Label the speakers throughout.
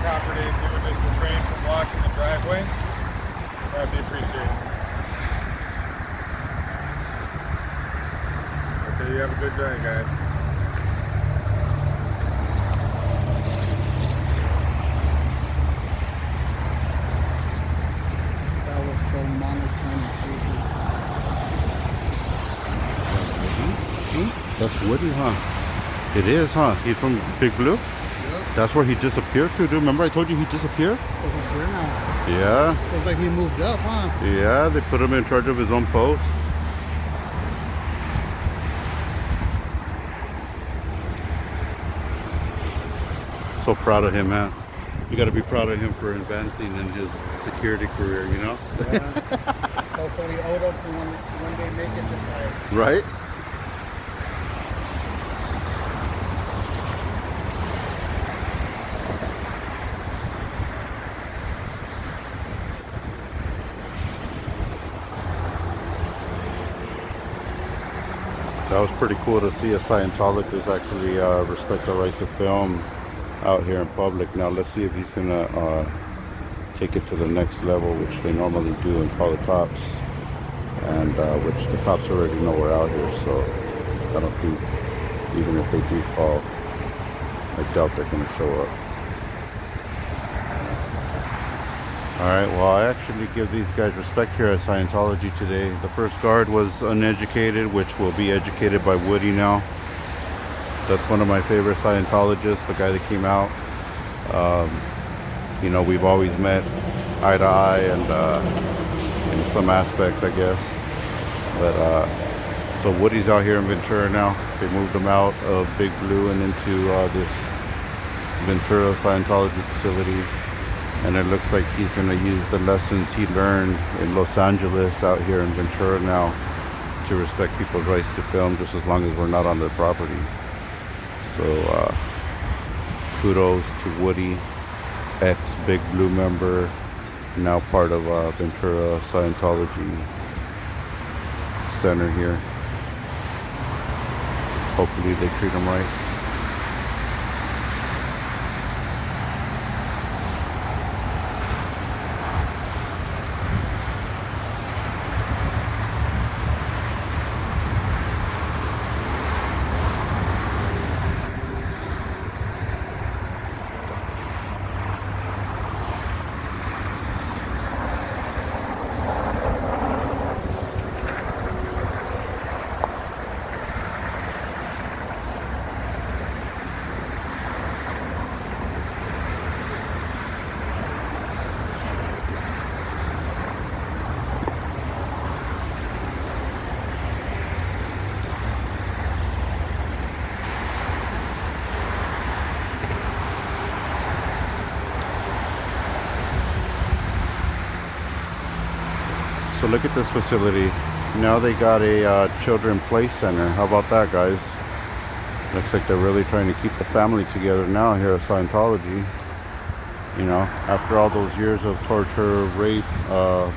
Speaker 1: Property, if you would just refrain from blocking the driveway, that would be appreciated. Okay, you have a good day, guys.
Speaker 2: That was so monotone.
Speaker 3: That's Woody, huh? It is, huh? He's from Big Blue? That's where he disappeared to, dude. Remember I told you he disappeared?
Speaker 2: So he's here now.
Speaker 3: Yeah.
Speaker 2: Looks like he moved up, huh?
Speaker 3: Yeah, they put him in charge of his own post. So proud of him, man. You gotta be proud of him for advancing in his security career, you know?
Speaker 2: Yeah. Hopefully Odo can one day make it this way.
Speaker 3: Right? That was pretty cool to see a Scientologist actually respect the rights to film out here in public. Now let's see if he's gonna take it to the next level, which they normally do, and call the cops, and which the cops already know we're out here. So I don't think, even if they do call, I doubt they're gonna show up. Alright, well, I actually give these guys respect here at Scientology today. The first guard was uneducated, which will be educated by Woody now. That's one of my favorite Scientologists, the guy that came out. You know, we've always met eye to eye and in some aspects, I guess. But so Woody's out here in Ventura now. They moved him out of Big Blue and into this Ventura Scientology facility. And it looks like he's going to use the lessons he learned in Los Angeles out here in Ventura now to respect people's rights to film, just as long as we're not on their property. So kudos to Woody, ex-Big Blue member, now part of Ventura Scientology Center here. Hopefully they treat him right. So look at this facility. Now they got a children play center. How about that, guys? Looks like they're really trying to keep the family together now here at Scientology. You know, after all those years of torture, rape,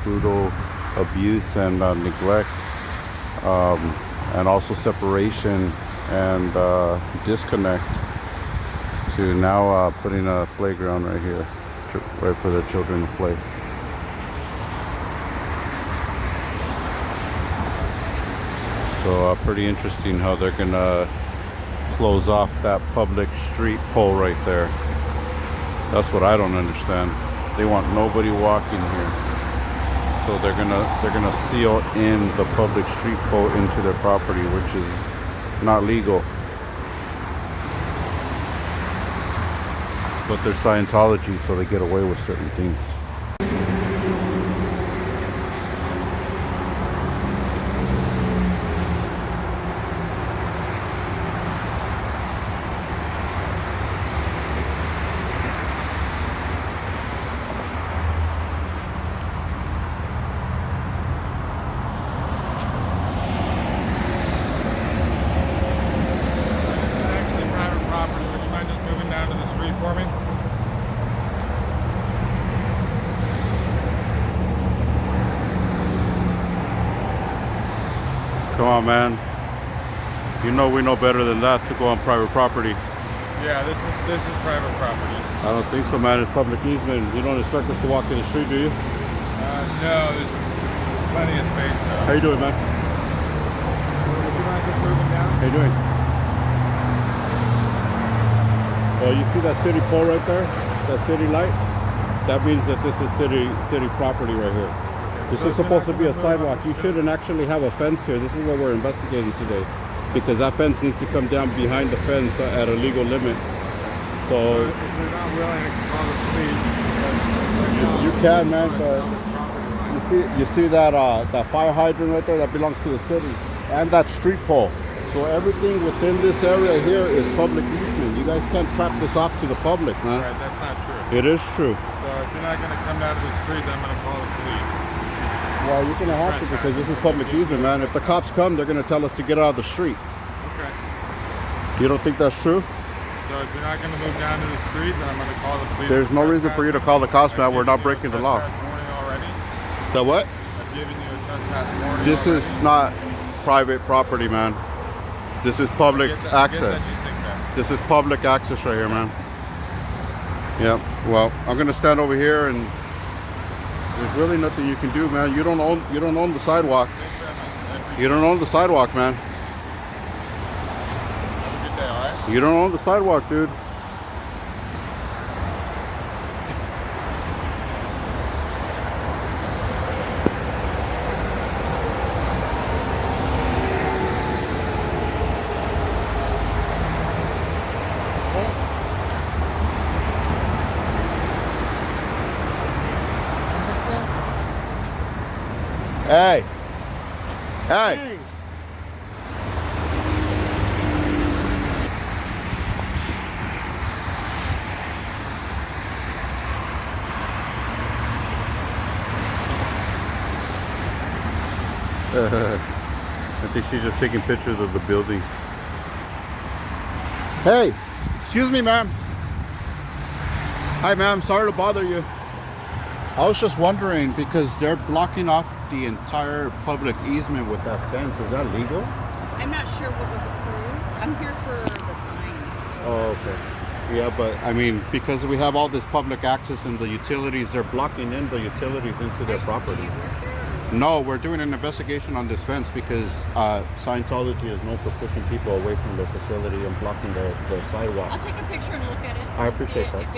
Speaker 3: brutal abuse, and neglect, and also separation and disconnect, to now putting a playground right here, right for the children to play. So pretty interesting how they're gonna close off that public street pole right there. That's what I don't understand. They want nobody walking here, so they're gonna seal in the public street pole into their property, which is not legal. But they're Scientology, so they get away with certain things.
Speaker 1: For me.
Speaker 3: Come on, man. You know we know better than that to go on private property.
Speaker 1: Yeah, this is private property.
Speaker 3: I don't think so, man. It's public easement. You don't expect us to walk in the street, do you?
Speaker 1: No, there's plenty of space though.
Speaker 3: How you doing, man?
Speaker 1: Would you mind just moving down?
Speaker 3: How you doing? You see that city pole right there? That city light? That means that this is city property right here. This is supposed to be a sidewalk. You shouldn't actually have a fence here. This is what we're investigating today, because that fence needs to come down behind the fence at a legal limit. So
Speaker 1: if they're not willing to call the police,
Speaker 3: you can, man. But you see that that fire hydrant right there? That belongs to the city, and that street pole. So everything within this area here is public easement. You guys can't trap this off to the public, man.
Speaker 1: Right, that's not true.
Speaker 3: It is true.
Speaker 1: So if you're not going to come down to the street, then I'm going to call the police.
Speaker 3: Well, you're going to have to, because this is public easement, man. If the cops come, they're going to tell us to get out of the street.
Speaker 1: Okay.
Speaker 3: You don't think that's true?
Speaker 1: So if you're not going to move down to the street, then I'm going to call the police.
Speaker 3: There's no reason for you to call the cops, man. We're not breaking the law.
Speaker 1: Already.
Speaker 3: The what?
Speaker 1: I've given you a trespass warning.
Speaker 3: This is not private property, man. This is public access. This is public access right here, man. Yeah. Well, I'm gonna stand over here, and there's really nothing you can do, man. You don't own the sidewalk. You don't own the sidewalk, man.
Speaker 1: Have a good day, all right?
Speaker 3: You don't own the sidewalk, dude. Hey! Hey! I think she's just taking pictures of the building. Hey! Excuse me, ma'am. Hi, ma'am. Sorry to bother you. I was just wondering, because they're blocking off the entire public easement with that fence. Is that legal?
Speaker 4: I'm not sure what was approved. I'm here for the signs. So
Speaker 3: Oh, okay. Yeah, but I mean, because we have all this public access and the utilities, they're blocking in the utilities into their property.
Speaker 4: Do you work here?
Speaker 3: No, we're doing an investigation on this fence because Scientology is known for pushing people away from their facility and blocking the sidewalk.
Speaker 4: I'll take a picture and look at it.
Speaker 3: I
Speaker 4: and see
Speaker 3: appreciate
Speaker 4: it.
Speaker 3: that.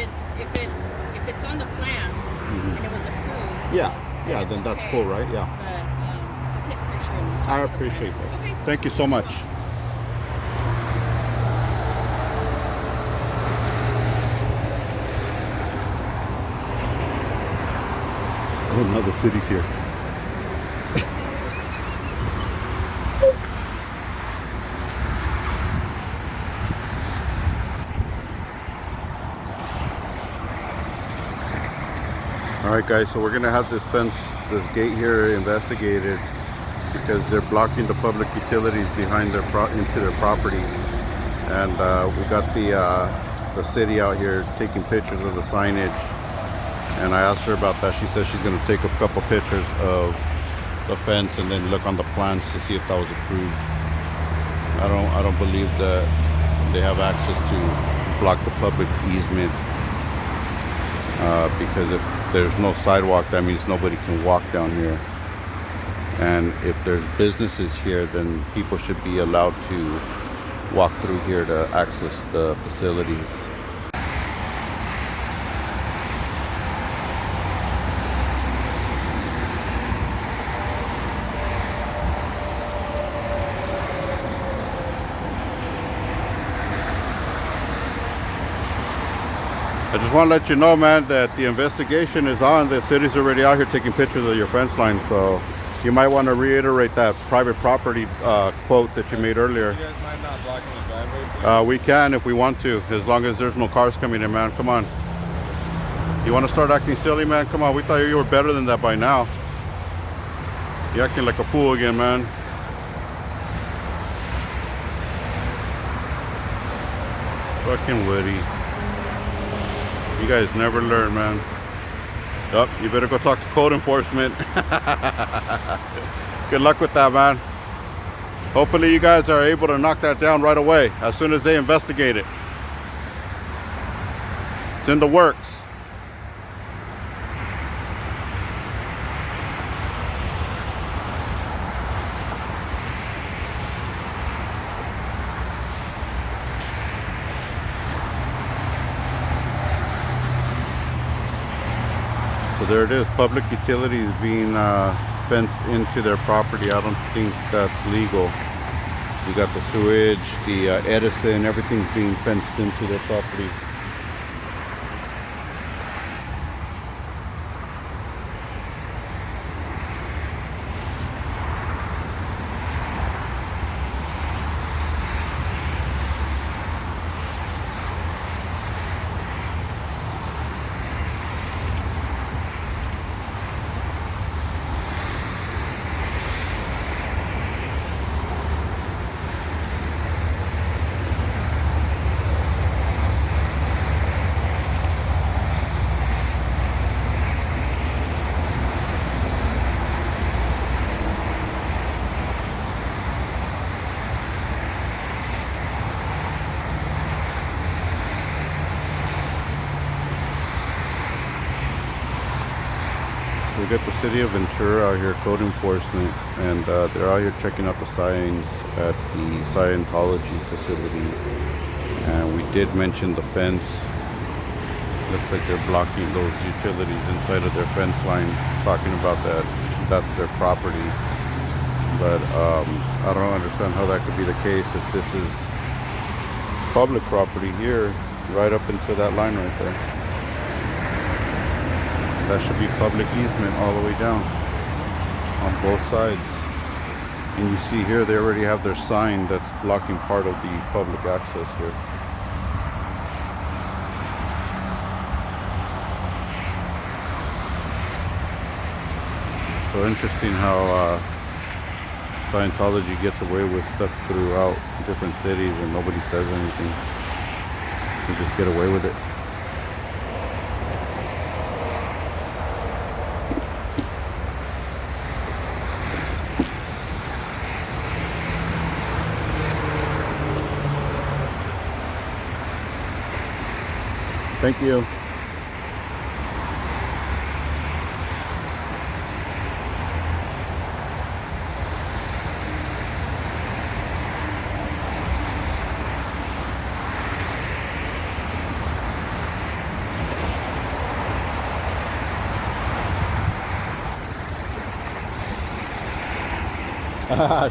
Speaker 4: If it's on the plans and it was approved.
Speaker 3: Yeah,
Speaker 4: it's
Speaker 3: then that's
Speaker 4: okay.
Speaker 3: cool, right? Yeah.
Speaker 4: But I'll take a picture and
Speaker 3: I
Speaker 4: talk to the
Speaker 3: appreciate
Speaker 4: planner.
Speaker 3: that.
Speaker 4: Okay.
Speaker 3: Thank you so much. Oh, now the city's here. Alright guys, so we're gonna have this fence, this gate here investigated because they're blocking the public utilities behind their into their property. And we got the city out here taking pictures of the signage And I asked her about that. She said she's going to take a couple pictures of the fence and then look on the plans to see if that was approved. I don't believe that they have access to block the public easement, because if there's no sidewalk, that means nobody can walk down here. And if there's businesses here, then people should be allowed to walk through here to access the facilities. I just want to let you know, man, that the investigation is on. The city's already out here taking pictures of your fence line, so you might want to reiterate that private property quote that you made earlier.
Speaker 1: You guys mind not blocking the driveway, please?
Speaker 3: We can if we want to, as long as there's no cars coming in, man. Come on. You want to start acting silly, man? Come on, we thought you were better than that by now. You're acting like a fool again, man. Fucking Woody. You guys never learn, man. Oh, you better go talk to code enforcement. Good luck with that, man. Hopefully you guys are able to knock that down right away as soon as they investigate it. It's in the works. So there it is, public utilities being fenced into their property. I don't think that's legal. You got the sewage, the Edison, everything's being fenced into their property. We got the city of Ventura out here, code enforcement, and they're out here checking out the signs at the Scientology facility. And we did mention the fence. Looks like they're blocking those utilities inside of their fence line, talking about that that's their property. But I don't understand how that could be the case if this is public property here, right up into that line right there. That should be public easement all the way down on both sides. And you see here they already have their sign that's blocking part of the public access here. So interesting how Scientology gets away with stuff throughout different cities and nobody says anything. They just get away with it. Thank you.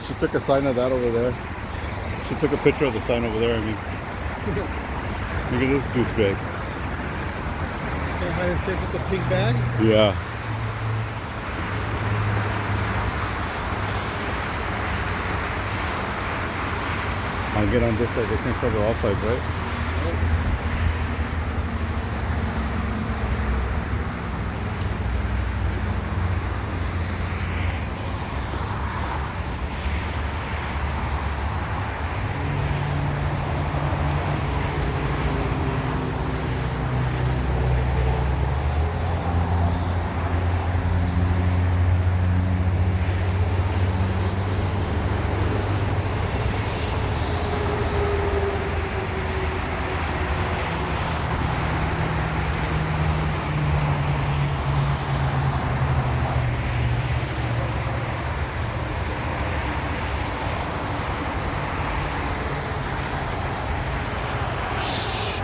Speaker 3: She took a sign of that over there. She took a picture of the sign over there, I mean. Look at this douchebag.
Speaker 2: Higher fish with the pink bag?
Speaker 3: Yeah. I'll get on this side. They can cover all sides, right?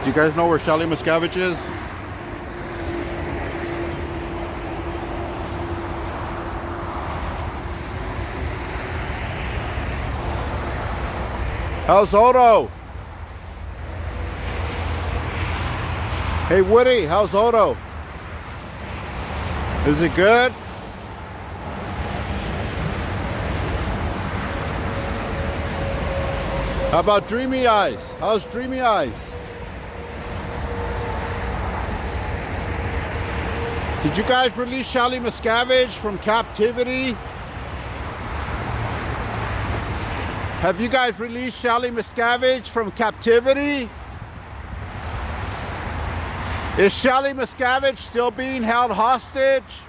Speaker 3: Do you guys know where Shelly Miscavige is? How's Odo? Hey Woody, how's Odo? Is it good? How about Dreamy Eyes? How's Dreamy Eyes? Did you guys release Shelly Miscavige from captivity? Have you guys released Shelly Miscavige from captivity? Is Shelly Miscavige still being held hostage?